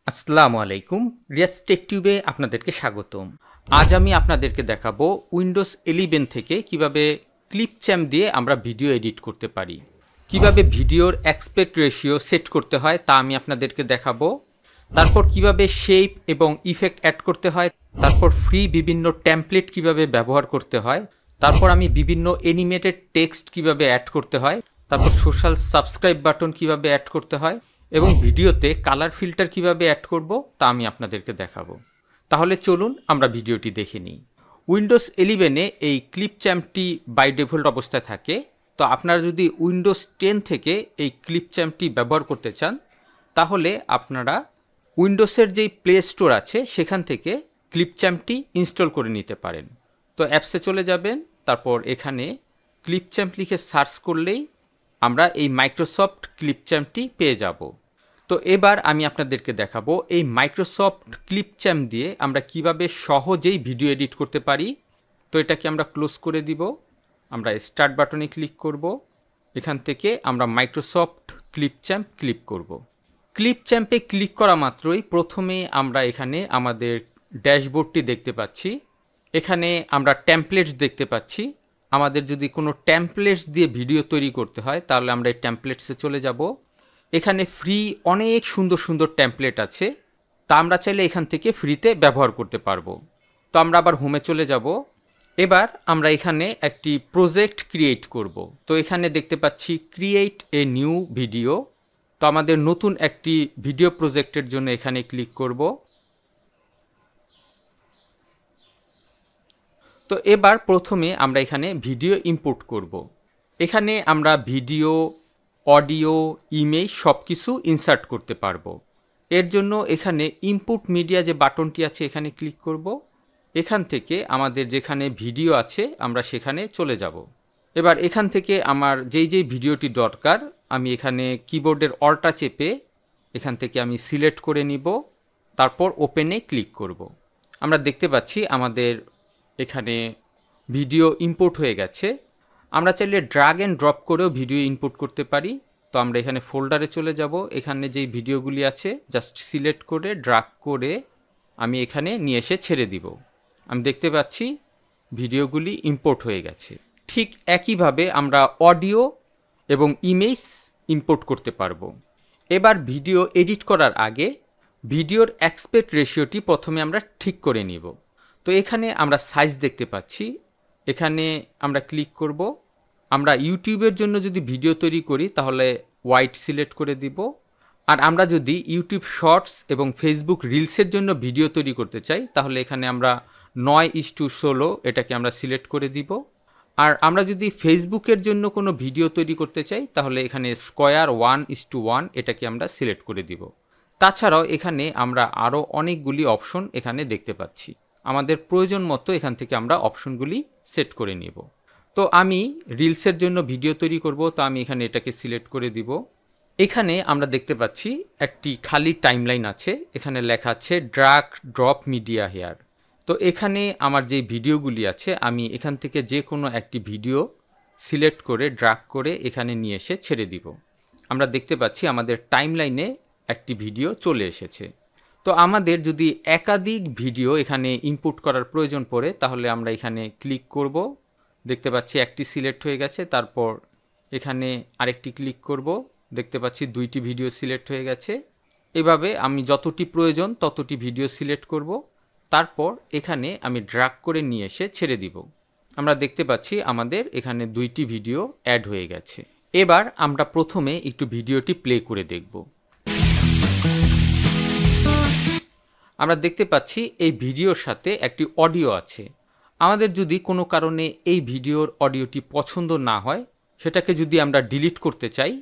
আসসালামু আলাইকুম। রিয়াজ টেক টিউবে আপনাদেরকে স্বাগতম। আজ আমি আপনাদেরকে দেখাবো উইন্ডোজ 11 থেকে কিভাবে ক্লিপ চ্যাম্প দিয়ে আমরা ভিডিও এডিট করতে পারি। কিভাবে ভিডিওর অ্যাসপেক্ট রেশিও সেট করতে হয় তা আমি আপনাদেরকে দেখাবো। তারপর কিভাবে শেপ এবং ইফেক্ট অ্যাড করতে হয়, তারপর ফ্রি বিভিন্ন টেমপ্লেট কিভাবে ব্যবহার করতে হয়, তারপর আমি বিভিন্ন অ্যানিমেটেড টেক্সট কিভাবে অ্যাড করতে হয়, তারপর সোশ্যাল সাবস্ক্রাইব বাটন কিভাবে অ্যাড করতে হয় এবং ভিডিওতে কালার ফিল্টার কিভাবে অ্যাড করব তা আমি আপনাদেরকে দেখাবো। তাহলে চলুন আমরা ভিডিওটি দেখে নিই। উইন্ডোজ 11-এ এই ক্লিপ চ্যাম্পটি বাই ডিফল্ট অবস্থায় থাকে। তো আপনারা যদি উইন্ডোজ 10 থেকে এই ক্লিপ চ্যাম্পটি ব্যবহার করতে চান তাহলে আপনারা উইন্ডোজের যেই প্লে স্টোর আছে সেখান থেকে ক্লিপ চ্যাম্পটি ইনস্টল করে নিতে পারেন। তো অ্যাপসে চলে যাবেন, তারপর এখানে ক্লিপ চ্যাম্প লিখে সার্চ করলেই আমরা এই মাইক্রোসফট ক্লিপ চ্যাম্পটি পেয়ে যাব। তো এবার আমি আপনাদেরকে দেখাবো এই মাইক্রোসফট ক্লিপ চ্যাম্প দিয়ে আমরা কিভাবে সহজেই ভিডিও এডিট করতে পারি। তো এটাকে আমরা ক্লোজ করে দিব, আমরা স্টার্ট বাটনে ক্লিক করব। এখান থেকে আমরা মাইক্রোসফট ক্লিপ চ্যাম্প ক্লিক করব। ক্লিপ চ্যাম্পে ক্লিক করা মাত্রই প্রথমে আমরা এখানে আমাদের ড্যাশবোর্ডটি দেখতে পাচ্ছি। এখানে আমরা টেমপ্লেটস দেখতে পাচ্ছি। আমাদের যদি কোনো টেমপ্লেটস দিয়ে ভিডিও তৈরি করতে হয় তাহলে আমরা এই টেমপ্লেটসে চলে যাব। এখানে ফ্রি অনেক সুন্দর সুন্দর টেমপ্লেট আছে, তা আমরা চাইলে এখান থেকে ফ্রিতে ব্যবহার করতে পারবো। তো আমরা আবার হোমে চলে যাব। এবার আমরা এখানে একটি প্রজেক্ট ক্রিয়েট করব। তো এখানে দেখতে পাচ্ছি ক্রিয়েট এ নিউ ভিডিও। তো আমাদের নতুন একটি ভিডিও প্রজেক্টের জন্য এখানে ক্লিক করব। তো এবার প্রথমে আমরা এখানে ভিডিও ইম্পোর্ট করব। এখানে আমরা ভিডিও, অডিও, ইমেজ সব কিছু ইনসার্ট করতে পারবো। এর জন্য এখানে ইনপুট মিডিয়া যে বাটনটি আছে এখানে ক্লিক করব। এখান থেকে আমাদের যেখানে ভিডিও আছে আমরা সেখানে চলে যাব। এবার এখান থেকে আমার যেই ভিডিওটি দরকার আমি এখানে কিবোর্ডের অল্টা চেপে এখান থেকে আমি সিলেক্ট করে নিব, তারপর ওপেনে ক্লিক করব। আমরা দেখতে পাচ্ছি আমাদের এখানে ভিডিও ইম্পোর্ট হয়ে গেছে। আমরা চাইলে ড্র্যাগ অ্যান্ড ড্রপ করেও ভিডিও ইনপুট করতে পারি। তো আমরা এখানে ফোল্ডারে চলে যাব। এখানে যেই ভিডিওগুলি আছে জাস্ট সিলেক্ট করে ড্র্যাগ করে আমি এখানে নিয়ে এসে ছেড়ে দিব। আমি দেখতে পাচ্ছি ভিডিওগুলি ইম্পোর্ট হয়ে গেছে। ঠিক একইভাবে আমরা অডিও এবং ইমেজ ইম্পোর্ট করতে পারবো। এবার ভিডিও এডিট করার আগে ভিডিওর অ্যাসপেক্ট রেশিওটি প্রথমে আমরা ঠিক করে নিব। তো এখানে আমরা সাইজ দেখতে পাচ্ছি, এখানে আমরা ক্লিক করব। আমরা ইউটিউবের জন্য যদি ভিডিও তৈরি করি তাহলে হোয়াইট সিলেক্ট করে দিব। আর আমরা যদি ইউটিউব শর্টস এবং ফেসবুক রিলসের জন্য ভিডিও তৈরি করতে চাই তাহলে এখানে আমরা 9:16 এটাকে আমরা সিলেক্ট করে দিব। আর আমরা যদি ফেসবুকের জন্য কোনো ভিডিও তৈরি করতে চাই তাহলে এখানে স্কোয়ার 1:1 এটাকে আমরা সিলেক্ট করে দিব। তাছাড়াও এখানে আমরা আরও অনেকগুলি অপশন এখানে দেখতে পাচ্ছি। আমাদের প্রয়োজন মতো এখান থেকে আমরা অপশনগুলি সেট করে নিব। তো আমি রিলসের জন্য ভিডিও তৈরি করব, তো আমি এখানে এটাকে সিলেক্ট করে দিব। এখানে আমরা দেখতে পাচ্ছি একটি খালি টাইমলাইন আছে, এখানে লেখা আছে ড্র্যাগ ড্রপ মিডিয়া হেয়ার। তো এখানে আমার যে ভিডিওগুলি আছে আমি এখান থেকে যে কোনো একটি ভিডিও সিলেক্ট করে ড্র্যাগ করে এখানে নিয়ে এসে ছেড়ে দিব। আমরা দেখতে পাচ্ছি আমাদের টাইমলাইনে একটি ভিডিও চলে এসেছে। তো আমাদের যদি একাধিক ভিডিও এখানে ইনপুট করার প্রয়োজন পড়ে তাহলে আমরা এখানে ক্লিক করব। দেখতে পাচ্ছি একটি সিলেক্ট হয়ে গেছে, তারপর এখানে আরেকটি ক্লিক করব। দেখতে পাচ্ছি 2টি ভিডিও সিলেক্ট হয়ে গেছে। এভাবে আমি যতটি প্রয়োজন ততটি ভিডিও সিলেক্ট করব, তারপর এখানে আমি ড্র্যাগ করে নিয়ে এসে ছেড়ে দিব। আমরা দেখতে পাচ্ছি আমাদের এখানে 2টি ভিডিও অ্যাড হয়ে গেছে। এবার আমরা প্রথমে একটু ভিডিওটি প্লে করে দেখব। আমরা দেখতে পাচ্ছি এই ভিডিওর সাথে একটি অডিও আছে। আমাদের যদি কোনো কারণে এই ভিডিওর অডিওটি পছন্দ না হয়, সেটাকে যদি আমরা ডিলিট করতে চাই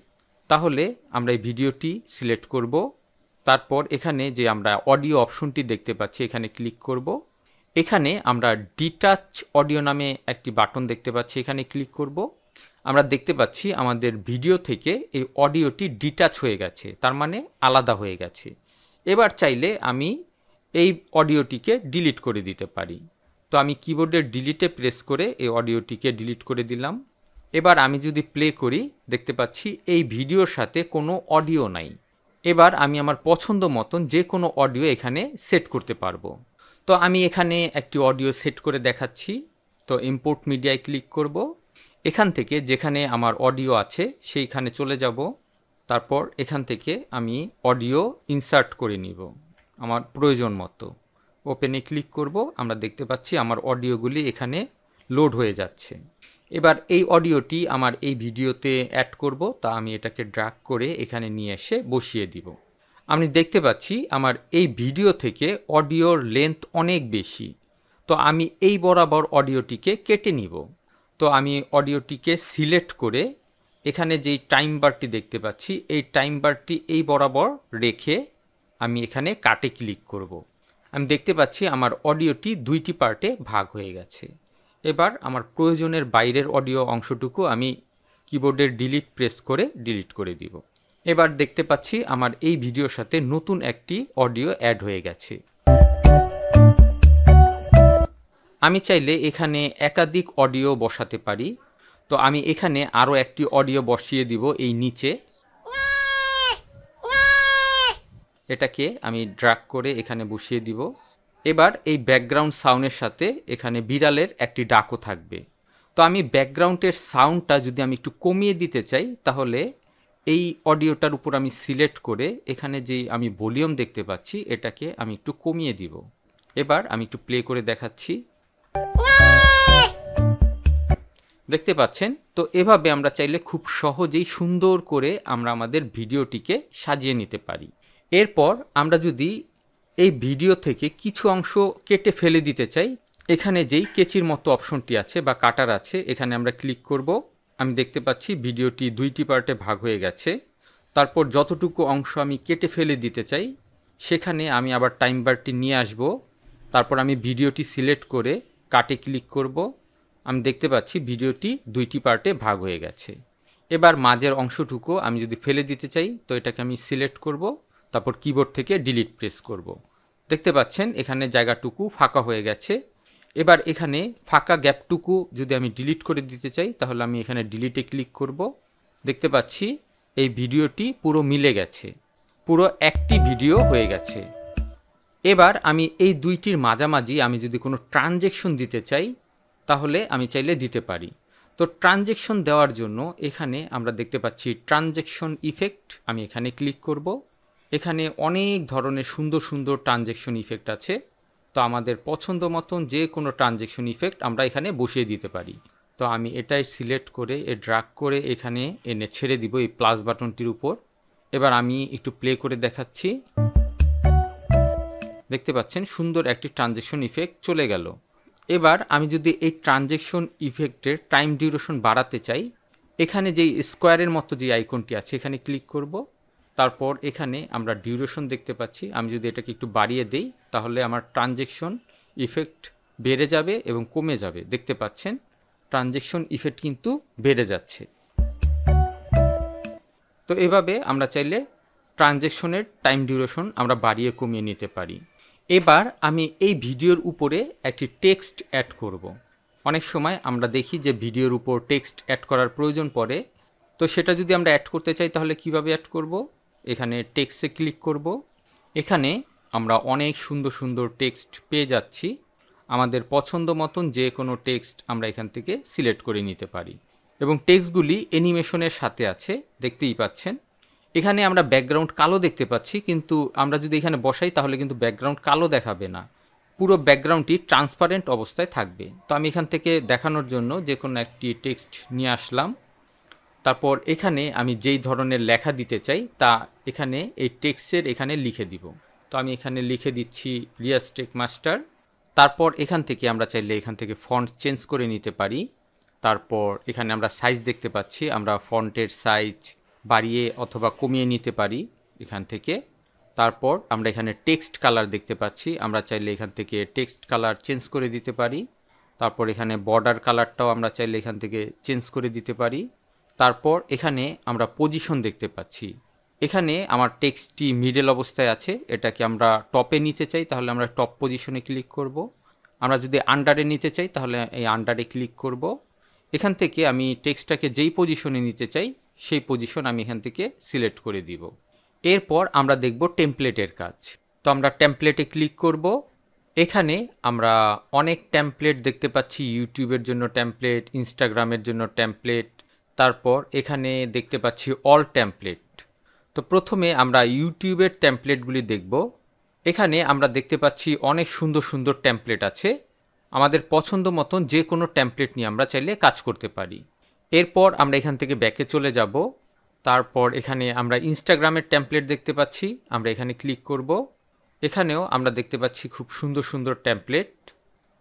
তাহলে আমরা এই ভিডিওটি সিলেক্ট করব। তারপর এখানে যে আমরা অডিও অপশনটি দেখতে পাচ্ছি এখানে ক্লিক করব। এখানে আমরা ডিটাচ অডিও নামে একটি বাটন দেখতে পাচ্ছি, এখানে ক্লিক করব। আমরা দেখতে পাচ্ছি আমাদের ভিডিও থেকে এই অডিওটি ডিটাচ হয়ে গেছে, তার মানে আলাদা হয়ে গেছে। এবার চাইলে আমি এই অডিওটিকে ডিলিট করে দিতে পারি। তো আমি কিবোর্ডের ডিলিটে প্রেস করে এই অডিওটিকে ডিলিট করে দিলাম। এবার আমি যদি প্লে করি দেখতে পাচ্ছি এই ভিডিওর সাথে কোনো অডিও নাই। এবার আমি আমার পছন্দ মতন যে কোনো অডিও এখানে সেট করতে পারবো। তো আমি এখানে একটি অডিও সেট করে দেখাচ্ছি। তো ইম্পোর্ট মিডিয়ায় ক্লিক করব। এখান থেকে যেখানে আমার অডিও আছে সেইখানে চলে যাব। তারপর এখান থেকে আমি অডিও ইনসার্ট করে নিব আমার প্রয়োজন মতো। ওপেনে ক্লিক করব। আমরা দেখতে পাচ্ছি আমার অডিওগুলি এখানে লোড হয়ে যাচ্ছে। এবার এই অডিওটি আমার এই ভিডিওতে অ্যাড করব। তা আমি এটাকে ড্র্যাগ করে এখানে নিয়ে এসে বসিয়ে দিব। আমি দেখতে পাচ্ছি আমার এই ভিডিও থেকে অডিওর লেন্থ অনেক বেশি। তো আমি এই বরাবর অডিওটিকে কেটে নিব। তো আমি অডিওটিকে সিলেক্ট করে এখানে যেই টাইম বারটি দেখতে পাচ্ছি এই টাইম বারটি এই বরাবর রেখে আমি এখানে কাটে ক্লিক করব। আমি দেখতে পাচ্ছি আমার অডিওটি দুইটি পার্টে ভাগ হয়ে গেছে। এবার আমার প্রয়োজনের বাইরের অডিও অংশটুকু আমি কিবোর্ডের ডিলিট প্রেস করে ডিলিট করে দিব। এবার দেখতে পাচ্ছি আমার এই ভিডিওর সাথে নতুন একটি অডিও অ্যাড হয়ে গেছে। আমি চাইলে এখানে একাধিক অডিও বসাতে পারি। তো আমি এখানে আরও একটি অডিও বসিয়ে দিব এই নিচে। এটাকে আমি ড্র্যাগ করে এখানে বসিয়ে দিব। এবার এই ব্যাকগ্রাউন্ড সাউন্ডের সাথে এখানে বিড়ালের একটি ডাকও থাকবে। তো আমি ব্যাকগ্রাউন্ডের সাউন্ডটা যদি আমি একটু কমিয়ে দিতে চাই তাহলে এই অডিওটার উপর আমি সিলেক্ট করে এখানে যেই আমি ভলিউম দেখতে পাচ্ছি এটাকে আমি একটু কমিয়ে দিব। এবার আমি একটু প্লে করে দেখাচ্ছি। দেখতে পাচ্ছেন। তো এভাবে আমরা চাইলে খুব সহজেই সুন্দর করে আমরা আমাদের ভিডিওটিকে সাজিয়ে নিতে পারি। এরপর আমরা যদি এই ভিডিও থেকে কিছু অংশ কেটে ফেলে দিতে চাই, এখানে যেই কেচির মতো অপশনটি আছে বা কাটার আছে এখানে আমরা ক্লিক করব। আমি দেখতে পাচ্ছি ভিডিওটি দুইটি পার্টে ভাগ হয়ে গেছে। তারপর যতটুকু অংশ আমি কেটে ফেলে দিতে চাই সেখানে আমি আবার টাইম বারটি নিয়ে আসব। তারপর আমি ভিডিওটি সিলেক্ট করে কাটে ক্লিক করব। আমি দেখতে পাচ্ছি ভিডিওটি দুইটি পার্টে ভাগ হয়ে গেছে। এবার মাঝের অংশটুকু আমি যদি ফেলে দিতে চাই তো এটাকে আমি সিলেক্ট করব। তারপর কিবোর্ড থেকে ডিলিট প্রেস করব। দেখতে পাচ্ছেন এখানে জায়গাটুকু ফাঁকা হয়ে গেছে। এবার এখানে ফাঁকা গ্যাপটুকু যদি আমি ডিলিট করে দিতে চাই তাহলে আমি এখানে ডিলিটে ক্লিক করব। দেখতে পাচ্ছি এই ভিডিওটি পুরো মিলে গেছে, পুরো একটি ভিডিও হয়ে গেছে। এবার আমি এই দুইটির মাঝামাঝি আমি যদি কোনো ট্রানজেকশন দিতে চাই তাহলে আমি চাইলে দিতে পারি। তো ট্রানজেকশন দেওয়ার জন্য এখানে আমরা দেখতে পাচ্ছি ট্রানজেকশন ইফেক্ট। আমি এখানে ক্লিক করব। এখানে অনেক ধরনের সুন্দর সুন্দর ট্রানজেকশন ইফেক্ট আছে। তো আমাদের পছন্দ মতন যে কোনো ট্রানজেকশন ইফেক্ট আমরা এখানে বসিয়ে দিতে পারি। তো আমি এটাই সিলেক্ট করে ড্র্যাগ করে এখানে এনে ছেড়ে দিব এই প্লাস বাটনটির উপর। এবার আমি একটু প্লে করে দেখাচ্ছি। দেখতে পাচ্ছেন সুন্দর একটি ট্রানজেকশন ইফেক্ট চলে গেল। এবার আমি যদি এই ট্রানজেকশন ইফেক্টের টাইম ডিউরেশন বাড়াতে চাই এখানে যেই স্কোয়ারের মতো যে আইকনটি আছে এখানে ক্লিক করব। তারপর এখানে আমরা ডিউরেশন দেখতে পাচ্ছি। আমি যদি এটাকে একটু বাড়িয়ে দেই তাহলে আমার ট্রানজেকশন ইফেক্ট বেড়ে যাবে এবং কমে যাবে। দেখতে পাচ্ছেন ট্রানজেকশন ইফেক্ট কিন্তু বেড়ে যাচ্ছে। তো এভাবে আমরা চাইলে ট্রানজেকশনের টাইম ডিউরেশন আমরা বাড়িয়ে কমিয়ে নিতে পারি। এবার আমি এই ভিডিওর উপরে একটি টেক্সট অ্যাড করব। অনেক সময় আমরা দেখি যে ভিডিওর উপর টেক্সট অ্যাড করার প্রয়োজন পড়ে। তো সেটা যদি আমরা অ্যাড করতে চাই তাহলে কিভাবে অ্যাড করব? এখানে টেক্সটে ক্লিক করব। এখানে আমরা অনেক সুন্দর সুন্দর টেক্সট পেয়ে যাচ্ছি। আমাদের পছন্দ মতন যে কোনো টেক্সট আমরা এখান থেকে সিলেক্ট করে নিতে পারি এবং টেক্সটগুলি অ্যানিমেশনের সাথে আছে, দেখতেই পাচ্ছেন। এখানে আমরা ব্যাকগ্রাউন্ড কালো দেখতে পাচ্ছি, কিন্তু আমরা যদি এখানে বসাই তাহলে কিন্তু ব্যাকগ্রাউন্ড কালো দেখাবে না, পুরো ব্যাকগ্রাউন্ডটি ট্রান্সপারেন্ট অবস্থায় থাকবে। তো আমি এখান থেকে দেখানোর জন্য যে কোনো একটি টেক্সট নিয়ে আসলাম। তারপর এখানে আমি যেই ধরনের লেখা দিতে চাই তা এখানে এই টেক্সটের এখানে লিখে দিব। তো আমি এখানে লিখে দিচ্ছি রিয়াজ টেক মাস্টার। তারপর এখান থেকে আমরা চাইলে এখান থেকে ফন্ট চেঞ্জ করে নিতে পারি। তারপর এখানে আমরা সাইজ দেখতে পাচ্ছি, আমরা ফন্টের সাইজ বাড়িয়ে অথবা কমিয়ে নিতে পারি এখান থেকে। তারপর আমরা এখানে টেক্সট কালার দেখতে পাচ্ছি, আমরা চাইলে এখান থেকে টেক্সট কালার চেঞ্জ করে দিতে পারি। তারপর এখানে বর্ডার কালারটাও আমরা চাইলে এখান থেকে চেঞ্জ করে দিতে পারি। তারপর এখানে আমরা পজিশন দেখতে পাচ্ছি, এখানে আমার টেক্সটটি মিডল অবস্থায় আছে, এটাকে আমরা টপে নিতে চাই তাহলে আমরা টপ পজিশনে ক্লিক করব। আমরা যদি আন্ডারে নিতে চাই তাহলে এই আন্ডারে ক্লিক করব। এখান থেকে আমি টেক্সটটাকে যেই পজিশনে নিতে চাই সেই পজিশন আমি এখান থেকে সিলেক্ট করে দিব। এরপর আমরা দেখব টেমপ্লেটের কাজ। তো আমরা টেমপ্লেটে ক্লিক করব। এখানে আমরা অনেক টেমপ্লেট দেখতে পাচ্ছি, ইউটিউবের জন্য টেমপ্লেট, ইনস্টাগ্রামের জন্য টেমপ্লেট, তারপর এখানে দেখতে পাচ্ছি অল টেমপ্লেট। তো প্রথমে আমরা ইউটিউবের টেমপ্লেটগুলি দেখব। এখানে আমরা দেখতে পাচ্ছি অনেক সুন্দর সুন্দর টেমপ্লেট আছে। আমাদের পছন্দ মতন যে কোনো টেমপ্লেট নিয়ে আমরা চাইলে কাজ করতে পারি। এরপর আমরা এখান থেকে ব্যাকে চলে যাব। তারপর এখানে আমরা ইনস্টাগ্রামের টেমপ্লেট দেখতে পাচ্ছি, আমরা এখানে ক্লিক করব। এখানেও আমরা দেখতে পাচ্ছি খুব সুন্দর সুন্দর টেমপ্লেট।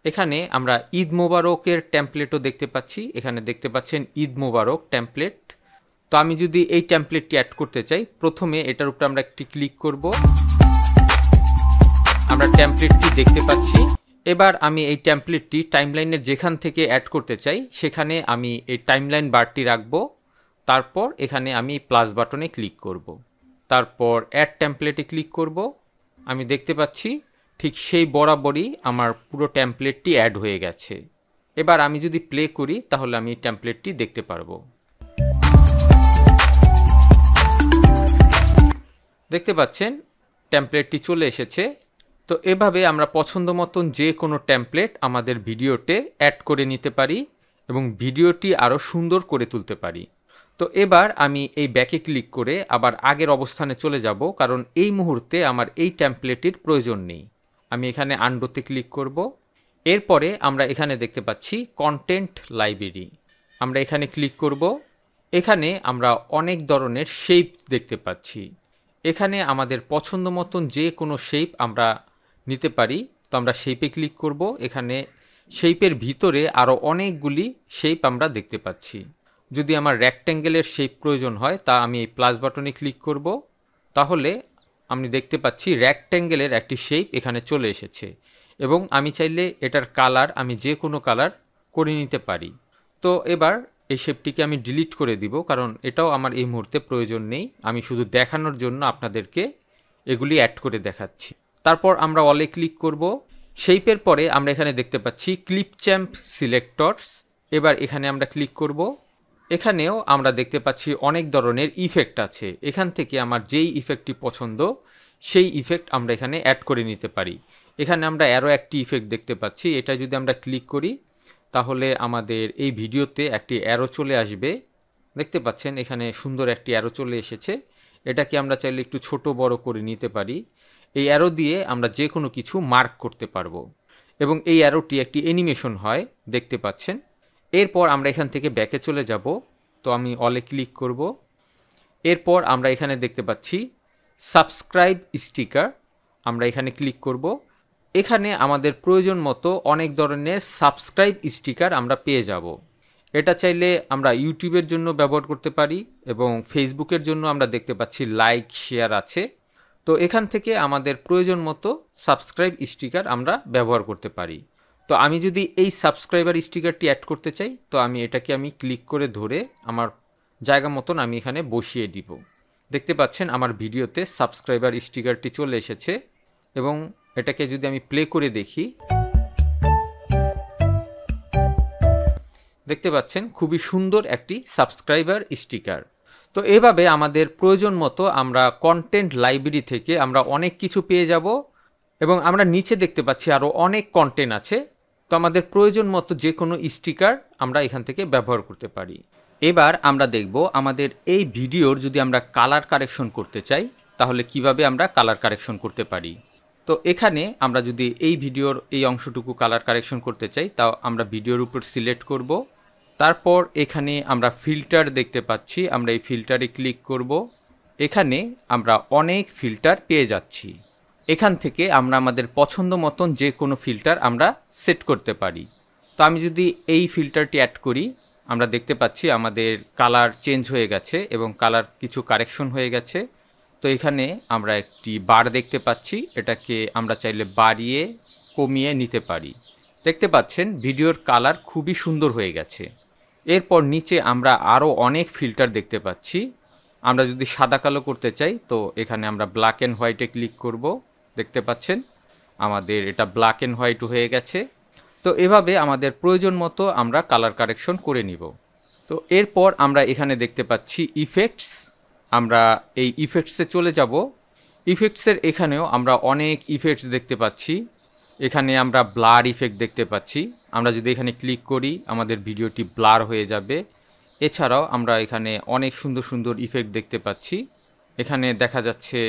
এখানে আমরা ঈদ মোবারকের টেমপ্লেটও দেখতে পাচ্ছি, এখানে দেখতে পাচ্ছেন ঈদ মোবারক টেমপ্লেট। তো আমি যদি এই টেমপ্লেটটি অ্যাড করতে চাই, প্রথমে এটার উপরে আমরা একটি ক্লিক করব। আমরা টেমপ্লেটটি দেখতে পাচ্ছি। এবার আমি এই টেমপ্লেটটি টাইমলাইনের যেখান থেকে অ্যাড করতে চাই সেখানে আমি এই টাইমলাইন বারটি রাখবো। তারপর এখানে আমি প্লাস বাটনে ক্লিক করব। তারপর অ্যাড টেমপ্লেটে ক্লিক করব। আমি দেখতে পাচ্ছি ঠিক সেই বরাবরই আমার পুরো টেমপ্লেটটি অ্যাড হয়ে গেছে। এবার আমি যদি প্লে করি তাহলে আমি টেমপ্লেটটি দেখতে পারবো। দেখতে পাচ্ছেন টেমপ্লেটটি চলে এসেছে। তো এভাবে আমরা পছন্দ মতন যে কোনো টেমপ্লেট আমাদের ভিডিওতে অ্যাড করে নিতে পারি এবং ভিডিওটি আরও সুন্দর করে তুলতে পারি। তো এবার আমি এই ব্যাকে ক্লিক করে আবার আগের অবস্থানে চলে যাব, কারণ এই মুহূর্তে আমার এই টেমপ্লেটের প্রয়োজন নেই। আমি এখানে আনডোতে ক্লিক করব। এরপরে আমরা এখানে দেখতে পাচ্ছি কন্টেন্ট লাইব্রেরি, আমরা এখানে ক্লিক করব। এখানে আমরা অনেক ধরনের শেপ দেখতে পাচ্ছি। এখানে আমাদের পছন্দ মতন যে কোনো শেপ আমরা নিতে পারি। তো আমরা শেপে ক্লিক করব। এখানে শেপের ভিতরে আরও অনেকগুলি শেপ আমরা দেখতে পাচ্ছি। যদি আমার রেক্ট্যাঙ্গেলের শেপ প্রয়োজন হয় তা আমি এই প্লাস বাটনে ক্লিক করব। তাহলে আমি দেখতে পাচ্ছি রেক্ট্যাঙ্গেলের একটি শেপ এখানে চলে এসেছে এবং আমি চাইলে এটার কালার আমি যে কোনো কালার করে নিতে পারি। তো এবার এই শেপটিকে আমি ডিলিট করে দিব, কারণ এটাও আমার এই মুহূর্তে প্রয়োজন নেই। আমি শুধু দেখানোর জন্য আপনাদেরকে এগুলি অ্যাড করে দেখাচ্ছি। তারপর আমরা অলে ক্লিক করব। শেপের পরে আমরা এখানে দেখতে পাচ্ছি ক্লিপ চ্যাম্প সিলেক্টরস, এবার এখানে আমরা ক্লিক করব। এখানেও আমরা দেখতে পাচ্ছি অনেক ধরনের ইফেক্ট আছে। এখান থেকে আমার যেই ইফেক্টটি পছন্দ সেই ইফেক্ট আমরা এখানে অ্যাড করে নিতে পারি। এখানে আমরা আরও একটি ইফেক্ট দেখতে পাচ্ছি, এটা যদি আমরা ক্লিক করি তাহলে আমাদের এই ভিডিওতে একটি অ্যারো চলে আসবে। দেখতে পাচ্ছেন এখানে সুন্দর একটি অ্যারো চলে এসেছে। এটাকে আমরা চাইলে একটু ছোট বড় করে নিতে পারি। এই অ্যারো দিয়ে আমরা যে কোনো কিছু মার্ক করতে পারবো এবং এই অ্যারোটি একটি অ্যানিমেশন হয়, দেখতে পাচ্ছেন। এরপর আমরা এখান থেকে ব্যাকে চলে যাব। তো আমি অলে ক্লিক করব। এরপর আমরা এখানে দেখতে পাচ্ছি সাবস্ক্রাইব স্টিকার, আমরা এখানে ক্লিক করব। এখানে আমাদের প্রয়োজন মতো অনেক ধরনের সাবস্ক্রাইব স্টিকার আমরা পেয়ে যাব। এটা চাইলে আমরা ইউটিউবের জন্য ব্যবহার করতে পারি এবং ফেসবুকের জন্য আমরা দেখতে পাচ্ছি লাইক শেয়ার আছে। তো এখান থেকে আমাদের প্রয়োজন মতো সাবস্ক্রাইব স্টিকার আমরা ব্যবহার করতে পারি। তো আমি যদি এই সাবস্ক্রাইবার স্টিকারটি অ্যাড করতে চাই তো আমি এটাকে ক্লিক করে ধরে আমার জায়গা মতন আমি এখানে বসিয়ে দিব। দেখতে পাচ্ছেন আমার ভিডিওতে সাবস্ক্রাইবার স্টিকারটি চলে এসেছে এবং এটাকে যদি আমি প্লে করে দেখি, দেখতে পাচ্ছেন খুবই সুন্দর একটি সাবস্ক্রাইবার স্টিকার। তো এভাবে আমাদের প্রয়োজন মতো আমরা কন্টেন্ট লাইব্রেরি থেকে আমরা অনেক কিছু পেয়ে যাব এবং আমরা নিচে দেখতে পাচ্ছি আরও অনেক কন্টেন্ট আছে। তো আমাদের প্রয়োজন মতো যে কোনো স্টিকার আমরা এখান থেকে ব্যবহার করতে পারি। এবার আমরা দেখব আমাদের এই ভিডিওর যদি আমরা কালার কারেকশন করতে চাই তাহলে কিভাবে আমরা কালার কারেকশন করতে পারি। তো এখানে আমরা যদি এই ভিডিওর এই অংশটুকু কালার কারেকশন করতে চাই তাও আমরা ভিডিওর উপর সিলেক্ট করব। তারপর এখানে আমরা ফিল্টার দেখতে পাচ্ছি, আমরা এই ফিল্টারে ক্লিক করব। এখানে আমরা অনেক ফিল্টার পেয়ে যাচ্ছি। এখান থেকে আমরা আমাদের পছন্দ মতন যে কোনো ফিল্টার আমরা সেট করতে পারি। তো আমি যদি এই ফিল্টারটি অ্যাড করি, আমরা দেখতে পাচ্ছি আমাদের কালার চেঞ্জ হয়ে গেছে এবং কালার কিছু কারেকশন হয়ে গেছে। তো এখানে আমরা একটি বার দেখতে পাচ্ছি, এটাকে আমরা চাইলে বাড়িয়ে কমিয়ে নিতে পারি। দেখতে পাচ্ছেন ভিডিওর কালার খুবই সুন্দর হয়ে গেছে। এরপর নিচে আমরা আরও অনেক ফিল্টার দেখতে পাচ্ছি। আমরা যদি সাদা কালো করতে চাই তো এখানে আমরা ব্ল্যাক অ্যান্ড হোয়াইটে ক্লিক করব। দেখতে পাচ্ছেন আমাদের এটা ব্ল্যাক অ্যান্ড হোয়াইট হয়ে গেছে। তো এভাবে আমাদের প্রয়োজন মতো আমরা কালার কারেকশন করে নিব। তো এরপর আমরা এখানে দেখতে পাচ্ছি ইফেক্টস, আমরা এই ইফেক্টসে চলে যাব। ইফেক্টসের এখানেও আমরা অনেক ইফেক্টস দেখতে পাচ্ছি। এখানে আমরা ব্লার ইফেক্ট দেখতে পাচ্ছি। আমরা যদি এখানে ক্লিক করি আমাদের ভিডিওটি ব্লার হয়ে যাবে। এছাড়াও আমরা এখানে অনেক সুন্দর সুন্দর ইফেক্ট দেখতে পাচ্ছি। এখানে দেখা যাচ্ছে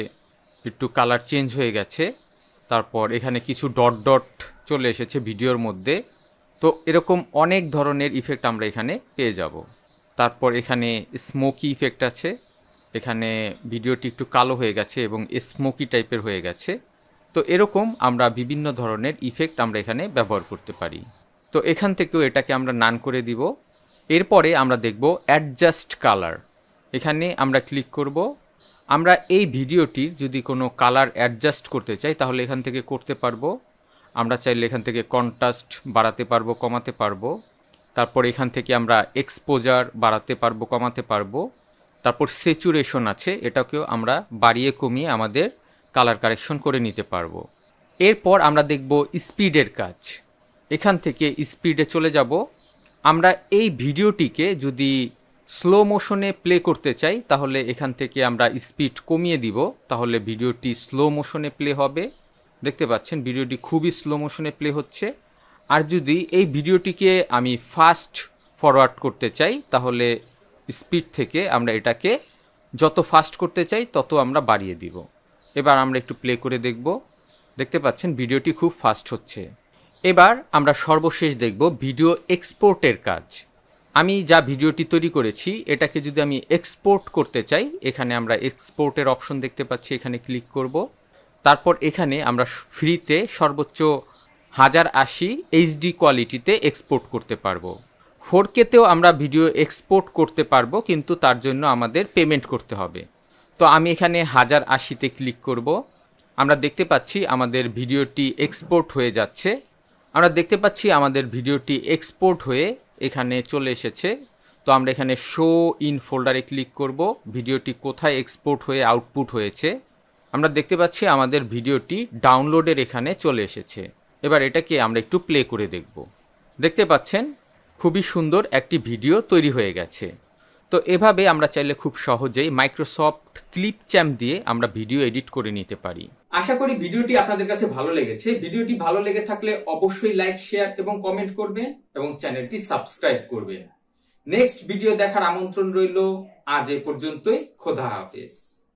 একটু কালার চেঞ্জ হয়ে গেছে। তারপর এখানে কিছু ডট ডট চলে এসেছে ভিডিওর মধ্যে। তো এরকম অনেক ধরনের ইফেক্ট আমরা এখানে পেয়ে যাব। তারপর এখানে স্মোকি ইফেক্ট আছে। এখানে ভিডিওটি একটু কালো হয়ে গেছে এবং স্মোকি টাইপের হয়ে গেছে। তো এরকম আমরা বিভিন্ন ধরনের ইফেক্ট আমরা এখানে ব্যবহার করতে পারি। তো এখান থেকেও এটাকে আমরা নান করে দিব। এরপরে আমরা দেখব অ্যাডজাস্ট কালার। এখানে আমরা ক্লিক করব। আমরা এই ভিডিওটির যদি কোনো কালার অ্যাডজাস্ট করতে চাই তাহলে এখান থেকে করতে পারবো। আমরা চাইলে এখান থেকে কন্ট্রাস্ট বাড়াতে পারবো, কমাতে পারবো। তারপর এখান থেকে আমরা এক্সপোজার বাড়াতে পারবো, কমাতে পারবো। তারপর স্যাচুরেশন আছে, এটাকেও আমরা বাড়িয়ে কমিয়ে আমাদের কালার কারেকশন করে নিতে পারবো। এরপর আমরা দেখব স্পিডের কাজ। এখান থেকে স্পিডে চলে যাব। আমরা এই ভিডিওটিকে যদি স্লো মোশনে প্লে করতে চাই তাহলে এখান থেকে আমরা স্পিড কমিয়ে দিব, তাহলে ভিডিওটি স্লো মোশনে প্লে হবে। দেখতে পাচ্ছেন ভিডিওটি খুবই স্লো মোশনে প্লে হচ্ছে। আর যদি এই ভিডিওটিকে আমি ফাস্ট ফরওয়ার্ড করতে চাই তাহলে স্পিড থেকে আমরা এটাকে যত ফাস্ট করতে চাই তত আমরা বাড়িয়ে দিব। এবার আমরা একটু প্লে করে দেখব। দেখতে পাচ্ছেন ভিডিওটি খুব ফাস্ট হচ্ছে। এবার আমরা সর্বশেষ দেখব ভিডিও এক্সপোর্টের কাজ। আমি যা ভিডিওটি তৈরি করেছি এটাকে যদি আমি এক্সপোর্ট করতে চাই, এখানে আমরা এক্সপোর্টের অপশন দেখতে পাচ্ছি, এখানে ক্লিক করব। তারপর এখানে আমরা ফ্রিতে সর্বোচ্চ 1080 এইচডি কোয়ালিটিতে এক্সপোর্ট করতে পারবো। 4Kতেও আমরা ভিডিও এক্সপোর্ট করতে পারবো, কিন্তু তার জন্য আমাদের পেমেন্ট করতে হবে। তো আমি এখানে 1080তে ক্লিক করব। আমরা দেখতে পাচ্ছি আমাদের ভিডিওটি এক্সপোর্ট হয়ে যাচ্ছে। আমরা দেখতে পাচ্ছি আমাদের ভিডিওটি এক্সপোর্ট হয়ে এখানে চলে এসেছে। তো আমরা এখানে শো ইন ফোল্ডারে ক্লিক করব, ভিডিওটি কোথায় এক্সপোর্ট হয়ে আউটপুট হয়েছে। আমরা দেখতে পাচ্ছি আমাদের ভিডিওটি ডাউনলোডের এখানে চলে এসেছে। এবার এটাকে আমরা একটু প্লে করে দেখব। দেখতে পাচ্ছেন খুবই সুন্দর একটি ভিডিও তৈরি হয়ে গেছে। তো এভাবে আমরা চাইলে খুব সহজেই মাইক্রোসফট ক্লিপ চ্যাম্প দিয়ে আমরা ভিডিও এডিট করে নিতে পারি। আশা করি ভিডিওটি আপনাদের কাছে ভালো লেগেছে। ভিডিওটি ভালো লেগে থাকলে অবশ্যই লাইক, শেয়ার এবং কমেন্ট করবেন এবং চ্যানেলটি সাবস্ক্রাইব করবেন। নেক্সট ভিডিও দেখার আমন্ত্রণ রইল। আজ এ পর্যন্তই। খোদা হাফেজ।